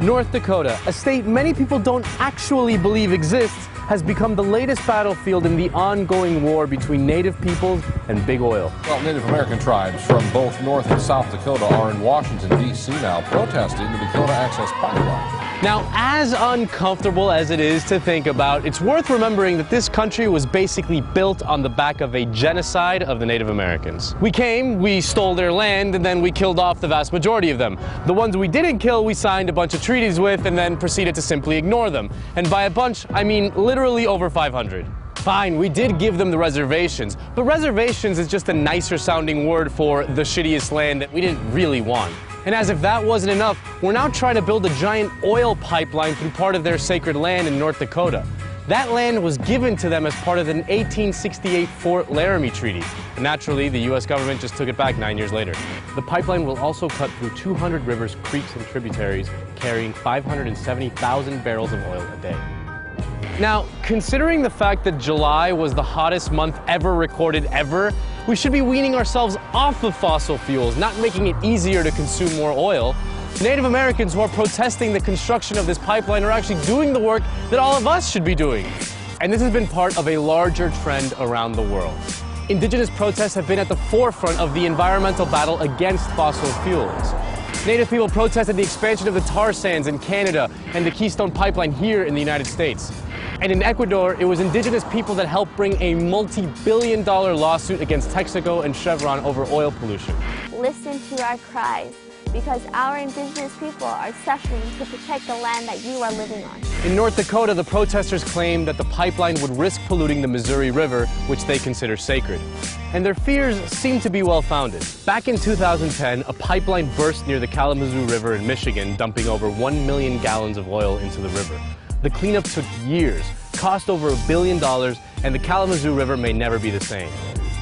North Dakota, a state many people don't actually believe exists, has become the latest battlefield in the ongoing war between Native peoples and Big Oil. Well, Native American tribes from both North and South Dakota are in Washington, D.C. now protesting the Dakota Access Pipeline. Now, as uncomfortable as it is to think about, it's worth remembering that this country was basically built on the back of a genocide of the Native Americans. We came, we stole their land, and then we killed off the vast majority of them. The ones we didn't kill, we signed a bunch of treaties with and then proceeded to simply ignore them. And by a bunch, I mean literally over 500. Fine, we did give them the reservations, but reservations is just a nicer sounding word for the shittiest land that we didn't really want. And as if that wasn't enough, we're now trying to build a giant oil pipeline through part of their sacred land in North Dakota. That land was given to them as part of the 1868 Fort Laramie Treaty. And naturally, the U.S. government just took it back 9 years later. The pipeline will also cut through 200 rivers, creeks, and tributaries, carrying 570,000 barrels of oil a day. Now, considering the fact that July was the hottest month ever recorded ever, we should be weaning ourselves off of fossil fuels, not making it easier to consume more oil. Native Americans who are protesting the construction of this pipeline are actually doing the work that all of us should be doing. And this has been part of a larger trend around the world. Indigenous protests have been at the forefront of the environmental battle against fossil fuels. Native people protested the expansion of the tar sands in Canada and the Keystone Pipeline here in the United States. And in Ecuador, it was indigenous people that helped bring a multi-billion-dollar lawsuit against Texaco and Chevron over oil pollution. Listen to our cries, because our indigenous people are suffering to protect the land that you are living on. In North Dakota, the protesters claimed that the pipeline would risk polluting the Missouri River, which they consider sacred. And their fears seem to be well-founded. Back in 2010, a pipeline burst near the Kalamazoo River in Michigan, dumping over 1 million gallons of oil into the river. The cleanup took years, cost over $1 billion, and the Kalamazoo River may never be the same.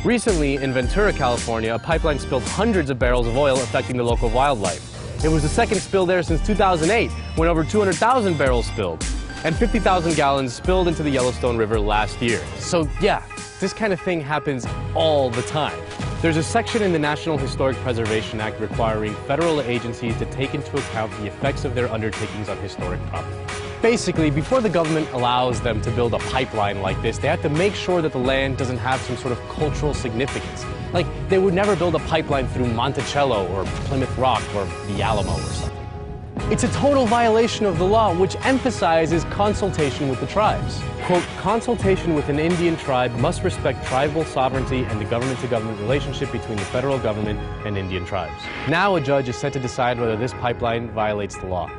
Recently, in Ventura, California, a pipeline spilled hundreds of barrels of oil, affecting the local wildlife. It was the second spill there since 2008, when over 200,000 barrels spilled, and 50,000 gallons spilled into the Yellowstone River last year. So yeah, this kind of thing happens all the time. There's a section in the National Historic Preservation Act requiring federal agencies to take into account the effects of their undertakings on historic property. Basically, before the government allows them to build a pipeline like this, they have to make sure that the land doesn't have some sort of cultural significance. Like, they would never build a pipeline through Monticello or Plymouth Rock or the Alamo or something. It's a total violation of the law, which emphasizes consultation with the tribes. Quote, consultation with an Indian tribe must respect tribal sovereignty and the government-to-government relationship between the federal government and Indian tribes. Now a judge is set to decide whether this pipeline violates the law.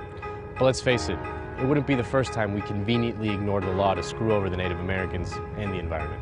But let's face it, it wouldn't be the first time we conveniently ignored the law to screw over the Native Americans and the environment.